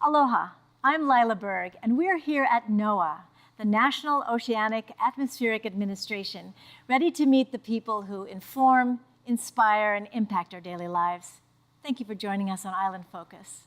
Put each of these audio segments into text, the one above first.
Aloha, I'm Lyla Berg, and we're here at NOAA, the National Oceanic Atmospheric Administration, ready to meet the people who inform, inspire, and impact our daily lives. Thank you for joining us on Island Focus.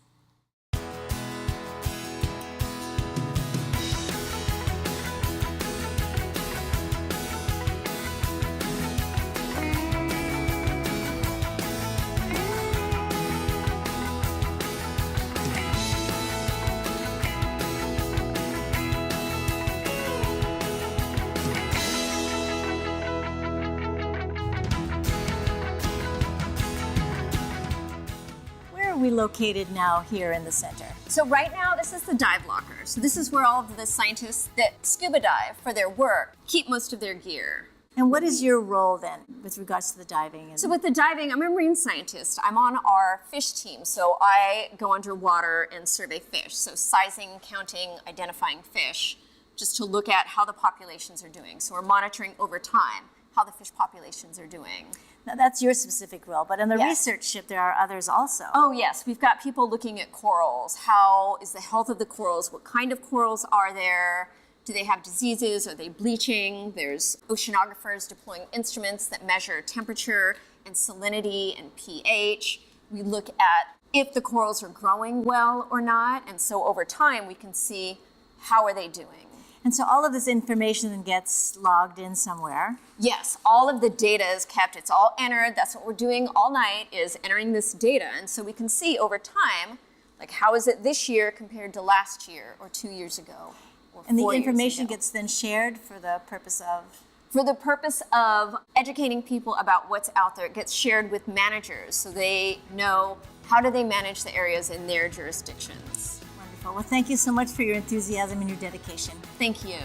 We located now here in the center? So right now, this is the dive locker. So this is where all of the scientists that scuba dive for their work keep most of their gear. And what is your role then with regards to the diving? So with the diving, I'm a marine scientist. I'm on our fish team. So I go underwater and survey fish. So sizing, counting, identifying fish, just to look at how the populations are doing. So we're monitoring over time how the fish populations are doing. Now that's your specific role, but in the research ship there are others also. Oh yes, we've got people looking at corals. How is the health of the corals? What kind of corals are there? Do they have diseases? Are they bleaching? There's oceanographers deploying instruments that measure temperature and salinity and pH. We look at if the corals are growing well or not, and so over time we can see how are they doing. And so all of this information then gets logged in somewhere. Yes, all of the data is kept. It's all entered. That's what we're doing all night, is entering this data. And so we can see over time, like how is it this year compared to last year or 2 years ago or 4 years ago. And the information gets then shared for the purpose of? For the purpose of educating people about what's out there. It gets shared with managers so they know how do they manage the areas in their jurisdictions. Well, thank you so much for your enthusiasm and your dedication. Thank you.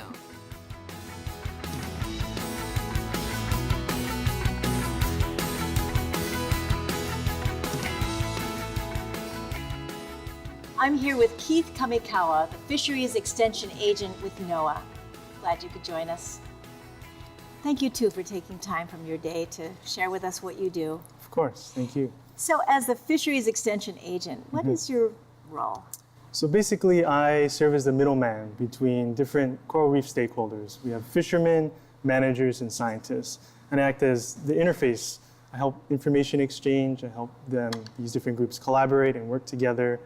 I'm here with Keith Kamikawa, the Fisheries Extension Agent with NOAA. Glad you could join us. Thank you, too, for taking time from your day to share with us what you do. Of course, thank you. So as the Fisheries Extension Agent, what is your role? So basically, I serve as the middleman between different coral reef stakeholders. We have fishermen, managers, and scientists, and I act as the interface. I help information exchange, I help these different groups collaborate and work together,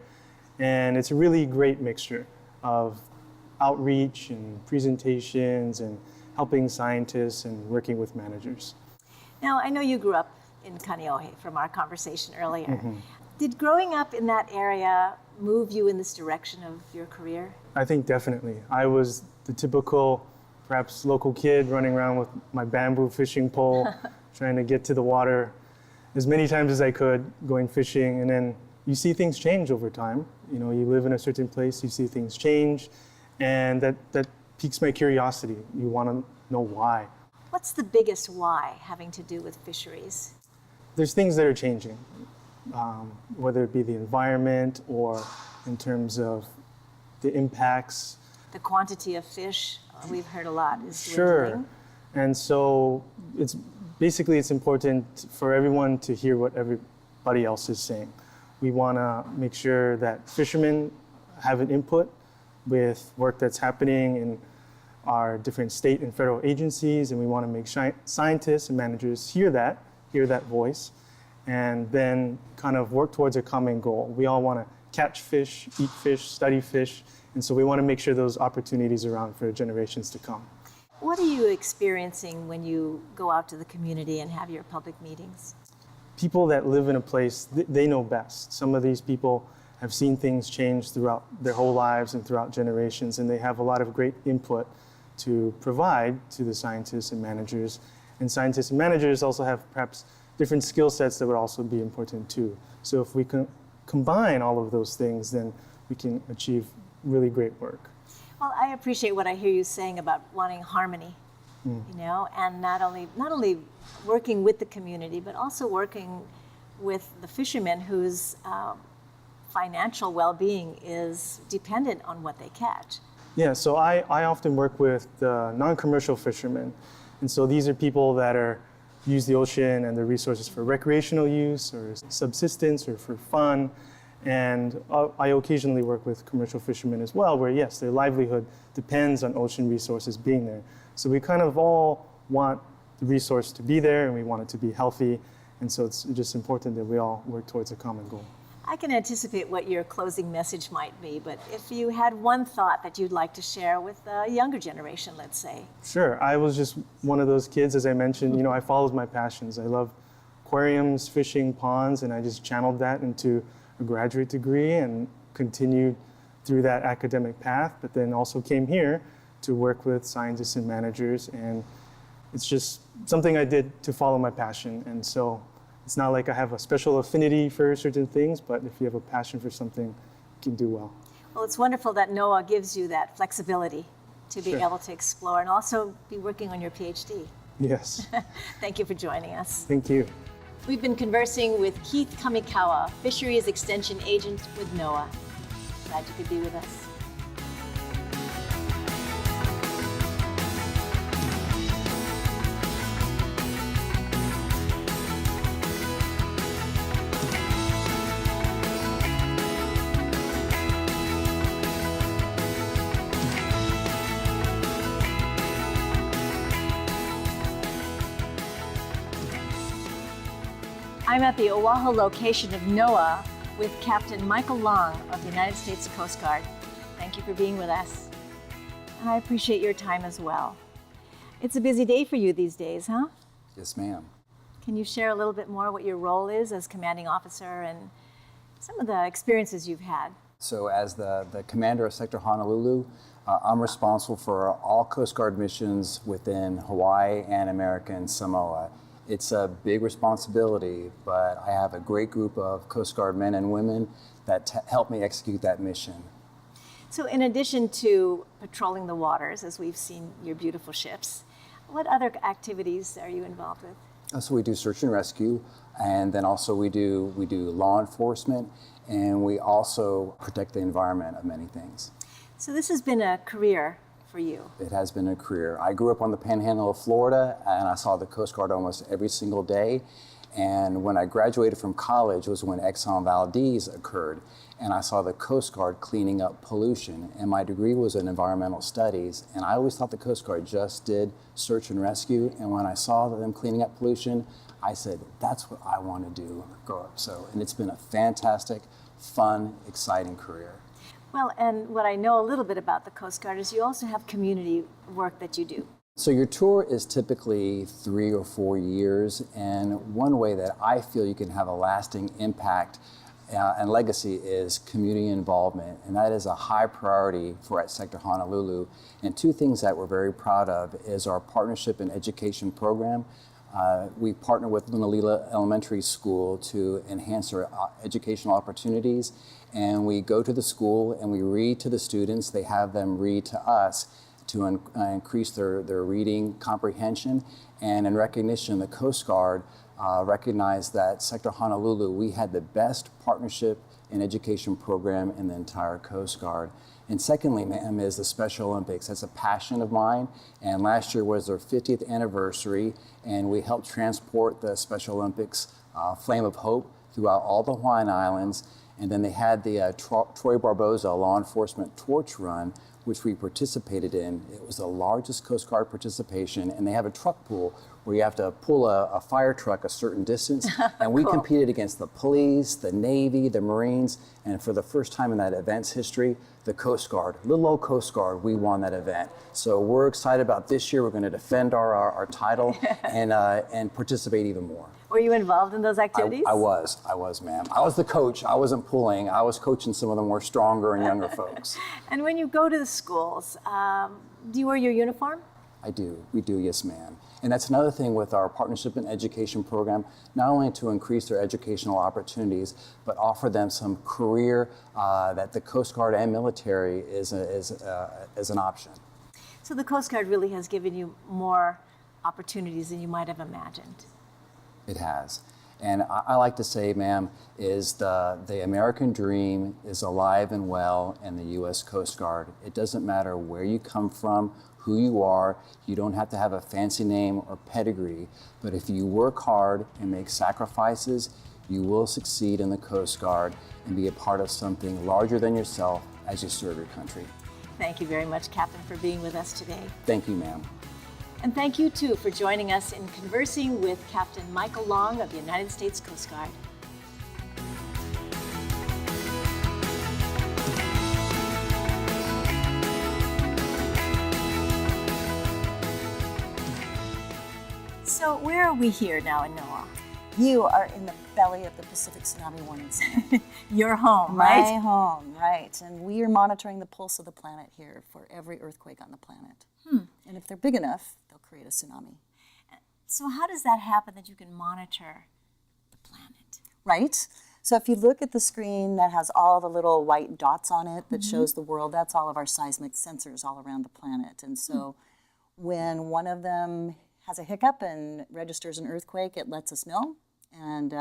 and it's a really great mixture of outreach and presentations and helping scientists and working with managers. Now, I know you grew up in Kaneohe from our conversation earlier. Did growing up in that area move you in this direction of your career? I think definitely. I was the typical, perhaps local kid running around with my bamboo fishing pole, trying to get to the water as many times as I could, going fishing. And then you see things change over time. You know, you live in a certain place, you see things change, and that piques my curiosity. You want to know why. What's the biggest why having to do with fisheries? There's things that are changing. Whether it be the environment or in terms of the impacts. The quantity of fish, we've heard a lot, is dwindling. Sure. And so it's important for everyone to hear what everybody else is saying. We want to make sure that fishermen have an input with work that's happening in our different state and federal agencies, and we want to make scientists and managers hear that voice, and then kind of work towards a common goal. We all want to catch fish, eat fish, study fish, and so we want to make sure those opportunities are around for generations to come. What are you experiencing when you go out to the community and have your public meetings? People that live in a place, they know best. Some of these people have seen things change throughout their whole lives and throughout generations, and they have a lot of great input to provide to the scientists and managers. And scientists and managers also have perhaps different skill sets that would also be important too. So if we can combine all of those things, then we can achieve really great work. Well, I appreciate what I hear you saying about wanting harmony, you know, and not only working with the community, but also working with the fishermen whose financial well-being is dependent on what they catch. Yeah, so I often work with the non-commercial fishermen. And so these are people that use the ocean and the resources for recreational use or subsistence or for fun. And I occasionally work with commercial fishermen as well, where yes, their livelihood depends on ocean resources being there. So we kind of all want the resource to be there, and we want it to be healthy. And so it's just important that we all work towards a common goal. I can anticipate what your closing message might be, but if you had one thought that you'd like to share with the younger generation, let's say. Sure. I was just one of those kids, as I mentioned. I followed my passions. I love aquariums, fishing, ponds, and I just channeled that into a graduate degree and continued through that academic path, but then also came here to work with scientists and managers. And it's just something I did to follow my passion. And so it's not like I have a special affinity for certain things, but if you have a passion for something, you can do well. Well, it's wonderful that NOAA gives you that flexibility to be able to explore and also be working on your PhD. Yes. Thank you for joining us. Thank you. We've been conversing with Keith Kamikawa, Fisheries Extension Agent with NOAA. Glad you could be with us. I'm at the Oʻahu location of NOAA with Captain Michael Long of the United States Coast Guard. Thank you for being with us. And I appreciate your time as well. It's a busy day for you these days, huh? Yes, ma'am. Can you share a little bit more what your role is as commanding officer and some of the experiences you've had? So as the commander of Sector Honolulu, I'm responsible for all Coast Guard missions within Hawaii and American Samoa. It's a big responsibility, but I have a great group of Coast Guard men and women that help me execute that mission. So in addition to patrolling the waters, as we've seen your beautiful ships, what other activities are you involved with? So we do search and rescue, and then also we do law enforcement, and we also protect the environment of many things. So this has been a career for you. It has been a career. I grew up on the panhandle of Florida, and I saw the Coast Guard almost every single day. And when I graduated from college was when Exxon Valdez occurred, and I saw the Coast Guard cleaning up pollution. And my degree was in environmental studies, and I always thought the Coast Guard just did search and rescue. And when I saw them cleaning up pollution, I said, that's what I want to do grow up. And it's been a fantastic, fun, exciting career. Well, and what I know a little bit about the Coast Guard is you also have community work that you do. So your tour is typically 3 or 4 years, and one way that I feel you can have a lasting impact and legacy is community involvement, and that is a high priority for at Sector Honolulu. And two things that we're very proud of is our partnership and education program. We partner with Lyla Elementary School to enhance their educational opportunities, and we go to the school and we read to the students. They have them read to us to increase their reading comprehension. And in recognition, the Coast Guard recognized that Sector Honolulu, we had the best partnership and education program in the entire Coast Guard. And secondly, ma'am, is the Special Olympics. That's a passion of mine. And last year was their 50th anniversary, and we helped transport the Special Olympics Flame of Hope throughout all the Hawaiian Islands. And then they had the Troy Barboza Law Enforcement Torch Run, which we participated in. It was the largest Coast Guard participation, and they have a truck pool where you have to pull a fire truck a certain distance. And we competed against the police, the Navy, the Marines, and for the first time in that event's history, the Coast Guard, little old Coast Guard, we won that event. So we're excited about this year. We're going to defend our title and participate even more. Were you involved in those activities? I was, ma'am. I was the coach. I wasn't pulling. I was coaching some of the more stronger and younger folks. And when you go to the schools, do you wear your uniform? I do. We do, yes, ma'am. And that's another thing with our partnership and education program, not only to increase their educational opportunities, but offer them some career that the Coast Guard and military is an option. So the Coast Guard really has given you more opportunities than you might have imagined. It has. And I like to say, ma'am, is the American dream is alive and well in the U.S. Coast Guard. It doesn't matter where you come from, who you are. You don't have to have a fancy name or pedigree. But if you work hard and make sacrifices, you will succeed in the Coast Guard and be a part of something larger than yourself as you serve your country. Thank you very much, Captain, for being with us today. Thank you, ma'am. And thank you, too, for joining us in conversing with Captain Michael Long of the United States Coast Guard. So where are we here now in NOAA? You are in the belly of the Pacific Tsunami Warning Center. Your home, My right? home, right. And we are monitoring the pulse of the planet here for every earthquake on the planet. And if they're big enough, they'll create a tsunami. So how does that happen that you can monitor the planet? Right? So if you look at the screen that has all the little white dots on it that shows the world, that's all of our seismic sensors all around the planet. And so when one of them has a hiccup and registers an earthquake, it lets us know, and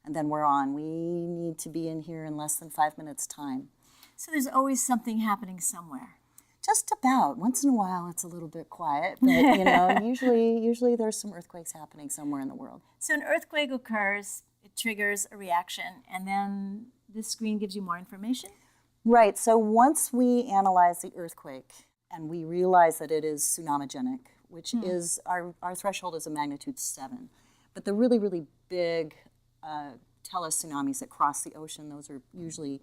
then we're on. We need to be in here in less than 5 minutes' time. So there's always something happening somewhere. Just about. Once in a while, it's a little bit quiet, but you know, usually there's some earthquakes happening somewhere in the world. So an earthquake occurs, it triggers a reaction, and then this screen gives you more information? Right. So once we analyze the earthquake and we realize that it is tsunamigenic, which is our threshold is a magnitude 7. But the really, really big tele-tsunamis that cross the ocean, those are usually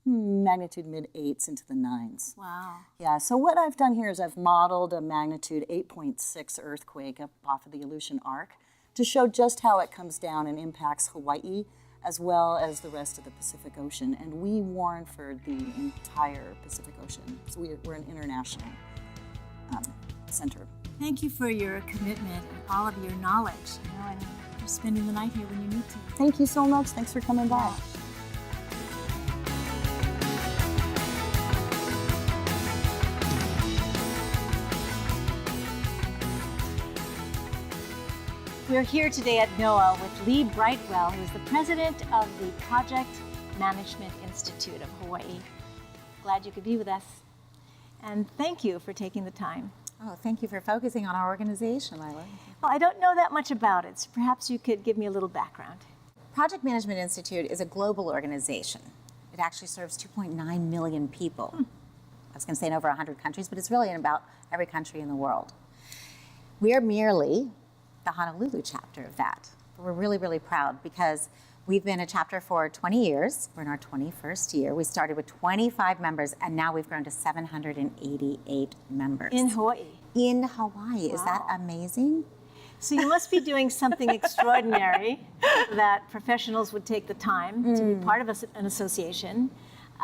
magnitude mid-8s into the 9s. Wow. Yeah, so what I've done here is I've modeled a magnitude 8.6 earthquake up off of the Aleutian Arc to show just how it comes down and impacts Hawaii as well as the rest of the Pacific Ocean. And we warn for the entire Pacific Ocean. So we're an international center. Thank you for your commitment and all of your knowledge, and for spending the night here when you need to. Thank you so much. Thanks for coming by. We're here today at NOAA with Lee Brightwell, who is the president of the Project Management Institute of Hawaii. Glad you could be with us. And thank you for taking the time. Oh, thank you for focusing on our organization, Lyla. Well, I don't know that much about it, so perhaps you could give me a little background. Project Management Institute is a global organization. It actually serves 2.9 million people. I was going to say in over 100 countries, but it's really in about every country in the world. We are merely the Honolulu chapter of that. But we're really, really proud because we've been a chapter for 20 years. We're in our 21st year. We started with 25 members, and now we've grown to 788 members. In Hawaii. In Hawaii. Wow. Is that amazing? So you must be doing something extraordinary that professionals would take the time to be part of an association.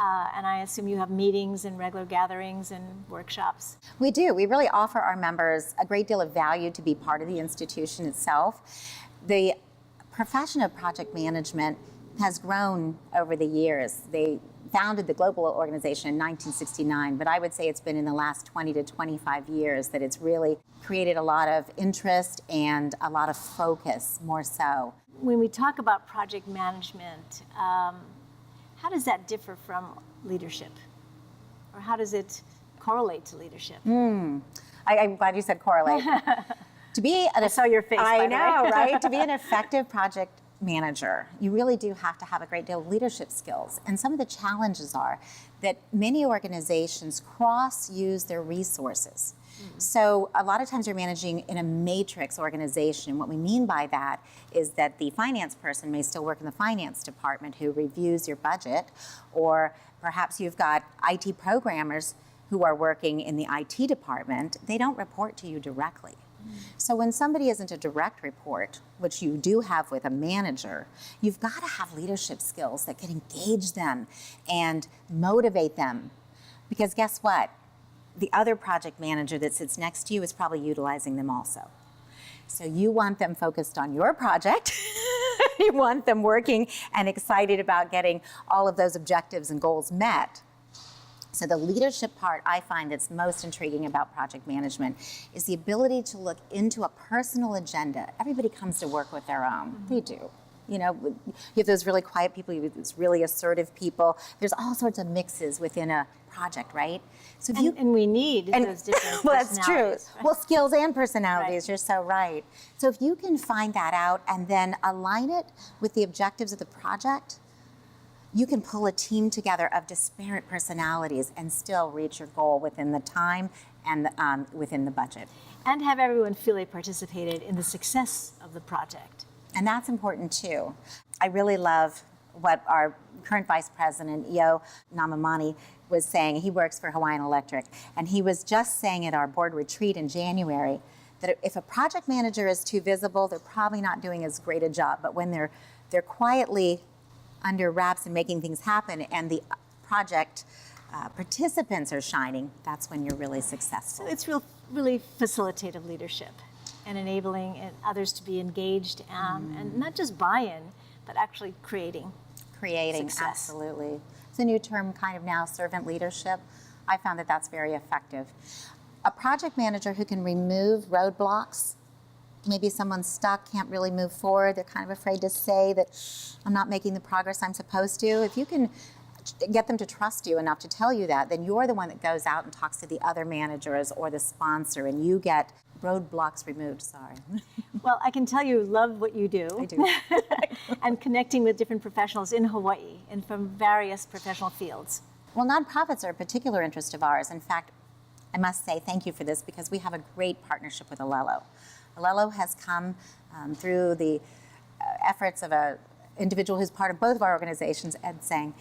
And I assume you have meetings and regular gatherings and workshops. We do. We really offer our members a great deal of value to be part of the institution itself. The profession of project management has grown over the years. They founded the global organization in 1969, but I would say it's been in the last 20 to 25 years that it's really created a lot of interest and a lot of focus, more so. When we talk about project management, how does that differ from leadership? Or how does it correlate to leadership? I'm glad you said correlate. I saw your face, by the way. I know, right? To be an effective project manager, you really do have to have a great deal of leadership skills. And some of the challenges are that many organizations cross-use their resources. So a lot of times you're managing in a matrix organization. What we mean by that is that the finance person may still work in the finance department who reviews your budget, or perhaps you've got IT programmers who are working in the IT department. They don't report to you directly. So when somebody isn't a direct report, which you do have with a manager, you've got to have leadership skills that can engage them and motivate them. Because guess what? The other project manager that sits next to you is probably utilizing them also. So you want them focused on your project. You want them working and excited about getting all of those objectives and goals met. So the leadership part I find that's most intriguing about project management is the ability to look into a personal agenda. Everybody comes to work with their own. They do. You know, you have those really quiet people, you have those really assertive people. There's all sorts of mixes within a project, right? So if And we need those different well, that's true. personalities, right? Well, skills and personalities, Right. you're so right. So if you can find that out and then align it with the objectives of the project, you can pull a team together of disparate personalities and still reach your goal within the time and within the budget. And have everyone feel they participated in the success of the project. And that's important too. I really love what our current Vice President, Io Namamani, was saying. He works for Hawaiian Electric, and he was just saying at our board retreat in January that if a project manager is too visible, they're probably not doing as great a job. But when they're quietly under wraps and making things happen, and the project participants are shining, that's when you're really successful. It's really facilitative leadership and enabling others to be engaged and not just buy-in, but actually creating success. Absolutely. It's a new term kind of now, servant leadership. I found that that's very effective. A project manager who can remove roadblocks. Maybe someone's stuck, can't really move forward. They're kind of afraid to say that I'm not making the progress I'm supposed to. If you can get them to trust you enough to tell you that, then you're the one that goes out and talks to the other managers or the sponsor, and you get roadblocks removed. Sorry. Well, I can tell you love what you do. I do. And connecting with different professionals in Hawaii and from various professional fields. Well, nonprofits are a particular interest of ours. In fact, I must say thank you for this because we have a great partnership with Ōlelo. Ōlelo has come through the efforts of an individual who's part of both of our organizations, Ed Sang,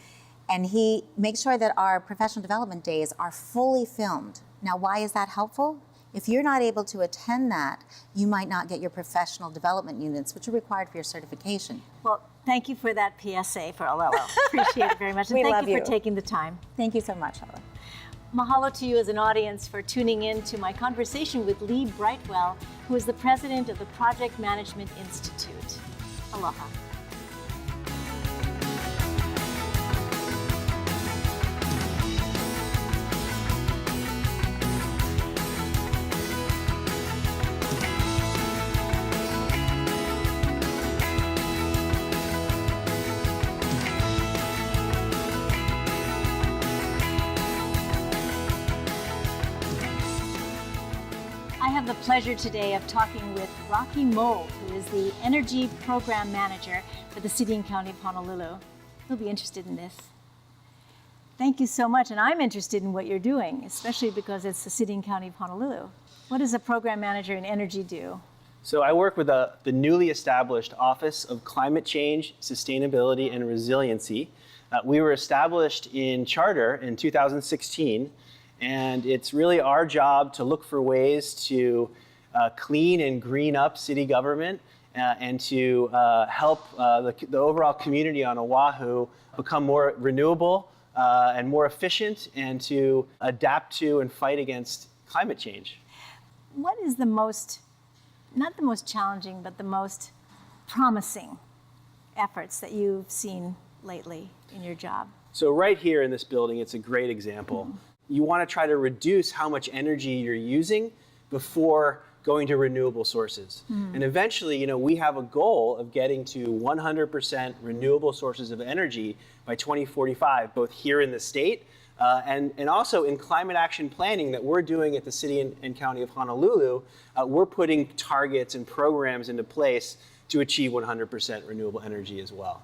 and he makes sure that our professional development days are fully filmed. Now, why is that helpful? If you're not able to attend that, you might not get your professional development units, which are required for your certification. Well, thank you for that PSA for Ōlelo. Appreciate it very much. And We thank love you you. for taking the time. Thank you so much, Ella. Mahalo to you as an audience for tuning in to my conversation with Lee Brightwell, who is the president of the Project Management Institute. Aloha. I have the pleasure today of talking with Rocky Moe, who is the Energy Program Manager for the City and County of Honolulu. He'll be interested in this. Thank you so much, and I'm interested in what you're doing, especially because it's the City and County of Honolulu. What does a program manager in energy do? So I work with the newly established Office of Climate Change, Sustainability, and Resiliency. We were established in charter in 2016, and it's really our job to look for ways to clean and green up city government and to help the overall community on Oʻahu become more renewable and more efficient, and to adapt to and fight against climate change. What is the most, not the most challenging, but the most promising efforts that you've seen lately in your job? So right here in this building, it's a great example. You want to try to reduce how much energy you're using before going to renewable sources. And eventually, we have a goal of getting to 100% renewable sources of energy by 2045, both here in the state and also in climate action planning that we're doing at the City and County of Honolulu. We're putting targets and programs into place to achieve 100% renewable energy as well.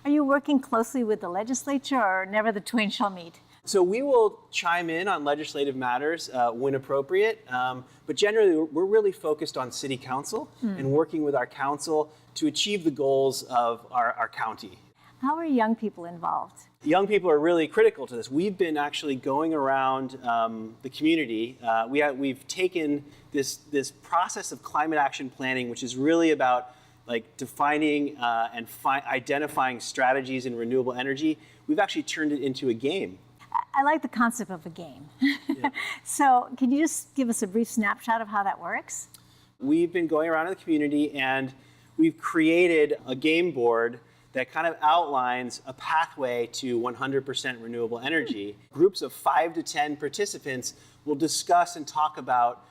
Are you working closely with the legislature, or never the twain shall meet? So we will chime in on legislative matters when appropriate, but generally we're really focused on City Council and working with our council to achieve the goals of our county. How are young people involved? Young people are really critical to this. We've been actually going around the community. We've taken this process of climate action planning, which is really about defining and identifying strategies in renewable energy. We've actually turned it into a game. I like the concept of a game. Yeah. So can you just give us a brief snapshot of how that works? We've been going around in the community and we've created a game board that kind of outlines a pathway to 100% renewable energy. Groups of 5 to 10 participants will discuss and talk about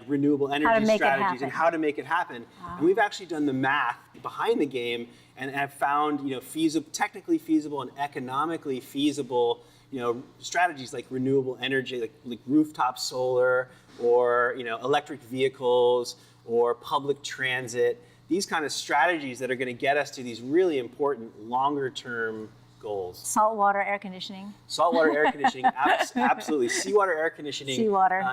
renewable energy strategies and how to make it happen. Wow. And we've actually done the math behind the game, and have found technically feasible and economically feasible strategies like renewable energy, like rooftop solar, or electric vehicles, or public transit. These kind of strategies that are going to get us to these really important longer term goals. Saltwater air conditioning. Saltwater air conditioning, absolutely. Seawater air conditioning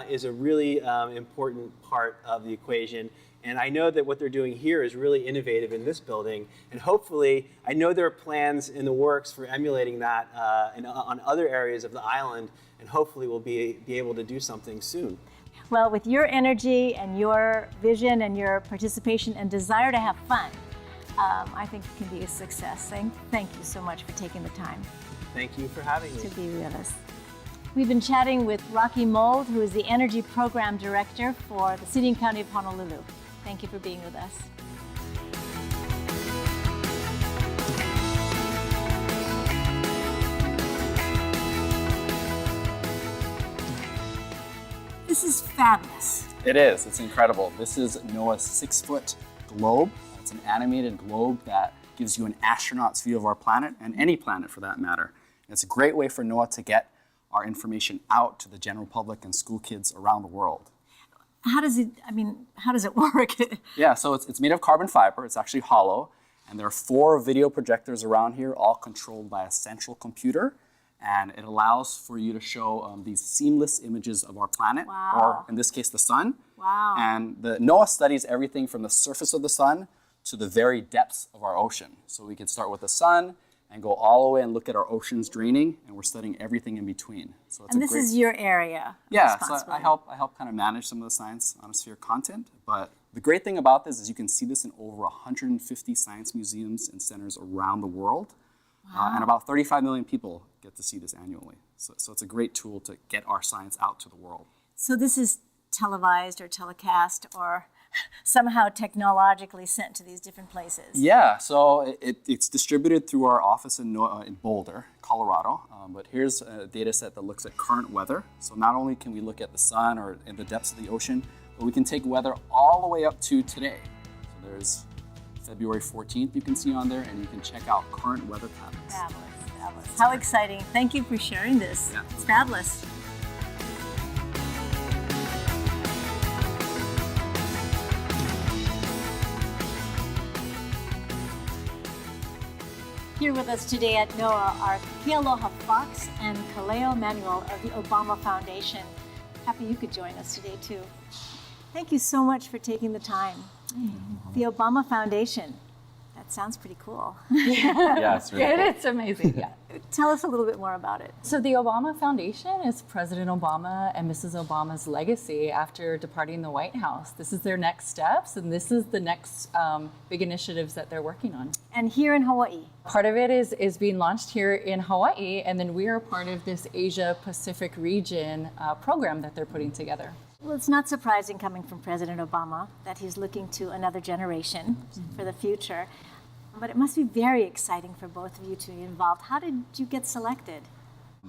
is a really important part of the equation. And I know that what they're doing here is really innovative in this building. And hopefully, I know there are plans in the works for emulating that on other areas of the island. And hopefully we'll be able to do something soon. Well, with your energy and your vision and your participation and desire to have fun, I think it can be a success. Thank you so much for taking the time. Thank you for having me. To be with us. We've been chatting with Rocky Mold, who is the Energy Program Director for the City and County of Honolulu. Thank you for being with us. This is fabulous. It is. It's incredible. This is NOAA's 6-foot globe. It's an animated globe that gives you an astronaut's view of our planet, and any planet for that matter. And it's a great way for NOAA to get our information out to the general public and school kids around the world. How does it work? Yeah, so it's made of carbon fiber. It's actually hollow. And there are 4 video projectors around here, all controlled by a central computer. And it allows for you to show these seamless images of our planet, or in this case, the sun. Wow. And the NOAA studies everything from the surface of the sun to the very depths of our ocean. So we can start with the sun and go all the way and look at our oceans draining, and we're studying everything in between. So it's and this is your area. Yeah, so I help kind of manage some of the science ionosphere content. But the great thing about this is you can see this in over 150 science museums and centers around the world. And about 35 million people get to see this annually. So it's a great tool to get our science out to the world. So this is televised or telecast or somehow technologically sent to these different places? Yeah, so it's distributed through our office in Boulder, Colorado. But here's a data set that looks at current weather. So not only can we look at the sun or in the depths of the ocean, but we can take weather all the way up to today. So there's February 14th you can see on there, and you can check out current weather patterns. Fabulous, fabulous. How exciting. Thank you for sharing this. Yeah. It's fabulous. Here with us today at NOAA are Kealoha Fox and Kaleo Manuel of the Obama Foundation. Happy you could join us today too. Thank you so much for taking the time. The Obama Foundation, that sounds pretty cool. Yeah, it's really cool. It's amazing, yeah. Tell us a little bit more about it. So the Obama Foundation is President Obama and Mrs. Obama's legacy after departing the White House. This is their next steps, and this is the next big initiatives that they're working on. And here in Hawaii. Part of it is being launched here in Hawaii, and then we are part of this Asia Pacific region program that they're putting together. Well, it's not surprising coming from President Obama that he's looking to another generation for the future. But it must be very exciting for both of you to be involved. How did you get selected?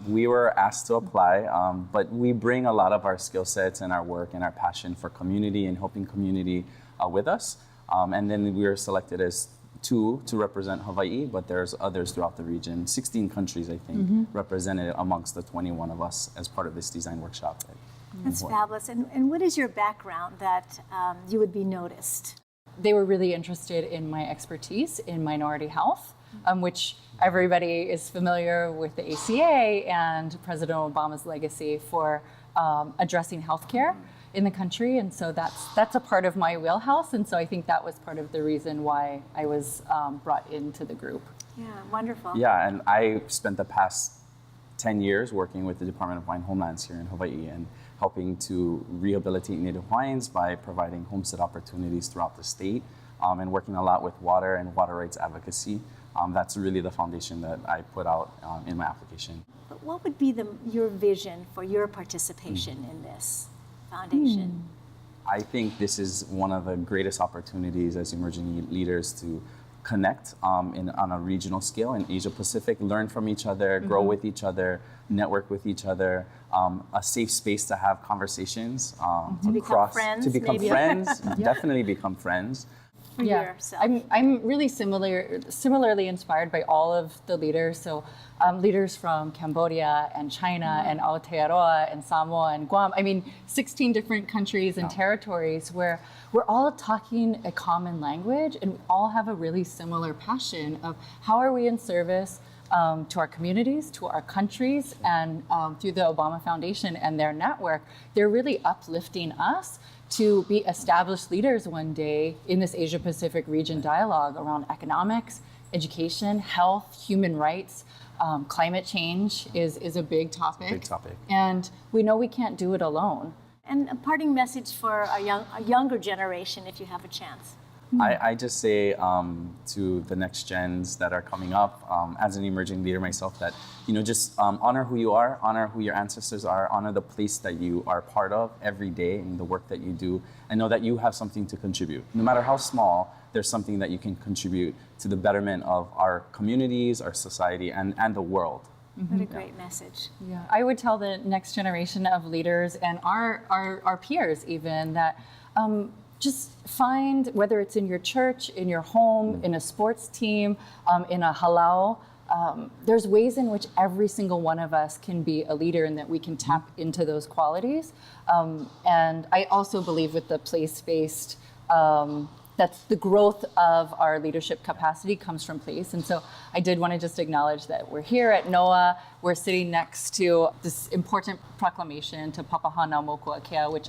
We were asked to apply, but we bring a lot of our skill sets and our work and our passion for community and helping community with us. And then we were selected as 2 to represent Hawaii, but there's others throughout the region, 16 countries, I think, represented amongst the 21 of us as part of this design workshop. That's fabulous. And what is your background that you would be noticed? They were really interested in my expertise in minority health, which everybody is familiar with the ACA and President Obama's legacy for addressing healthcare in the country. And so that's a part of my wheelhouse. And so I think that was part of the reason why I was brought into the group. Yeah, wonderful. Yeah, and I spent the past 10 years working with the Department of Hawaiian Homelands here in Hawaii and helping to rehabilitate Native Hawaiians by providing homestead opportunities throughout the state and working a lot with water and water rights advocacy. That's really the foundation that I put out in my application. But what would be your vision for your participation in this foundation? I think this is one of the greatest opportunities as emerging leaders to connect on a regional scale in Asia Pacific, learn from each other, grow with each other, network with each other, a safe space to have conversations To become friends, definitely become friends. for Yeah, yourself? I'm really similarly inspired by all of the leaders. So leaders from Cambodia and China and Aotearoa and Samoa and Guam. I mean, 16 different countries and territories where we're all talking a common language and we all have a really similar passion of how are we in service to our communities, to our countries, and through the Obama Foundation and their network, they're really uplifting us to be established leaders one day in this Asia Pacific region dialogue around economics, education, health, human rights. Climate change is a big topic. Big topic. And we know we can't do it alone. And a parting message for a younger generation, if you have a chance. I just say to the next gens that are coming up, as an emerging leader myself, that just honor who you are, honor who your ancestors are, honor the place that you are part of every day and the work that you do, and know that you have something to contribute. No matter how small, there's something that you can contribute to the betterment of our communities, our society, and the world. What a great message. Yeah, I would tell the next generation of leaders and our peers even that just find, whether it's in your church, in your home, in a sports team, in a halau, there's ways in which every single one of us can be a leader and that we can tap into those qualities. And I also believe with the place-based, that's the growth of our leadership capacity comes from place. And so I did want to just acknowledge that we're here at NOAA. We're sitting next to this important proclamation to Papahana Mokuakea, which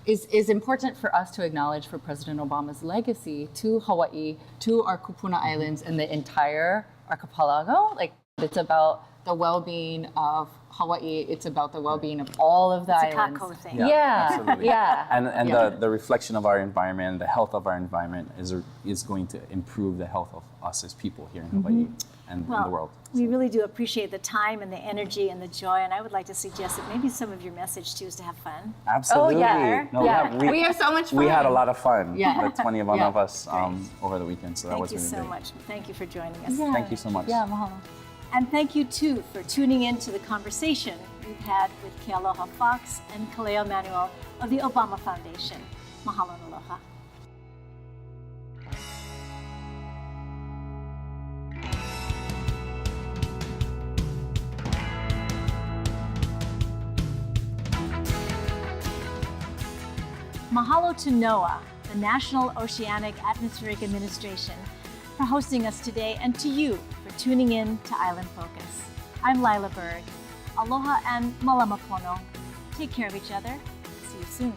is important for us to acknowledge for President Obama's legacy to Hawaiʻi, to our Kupuna Islands, and the entire archipelago. Like, it's about the well-being of Hawaiʻi. It's about the well-being of all of the islands. It's a kako thing. Yeah, Absolutely. yeah. And Yeah. the reflection of our environment, the health of our environment is going to improve the health of us as people here in Hawaii and in the world. We really do appreciate the time and the energy and the joy, and I would like to suggest that maybe some of your message too is to have fun. Absolutely. Oh, yeah. No, Yeah. we We have so much We fun. had a lot of fun. Yeah. The 21 Yeah. of us over the weekend, so that Thank was you really so great. much. Thank you for joining us. Yeah. Thank you so much. Yeah, mahalo. And thank you too for tuning in to the conversation we've had with Kealoha Fox and Kaleo Manuel of the Obama Foundation. Mahalo and aloha. Mahalo to NOAA, the National Oceanic Atmospheric Administration, for hosting us today, and to you for tuning in to Island Focus. I'm Lyla Berg. Aloha and malama pono. Take care of each other. See you soon.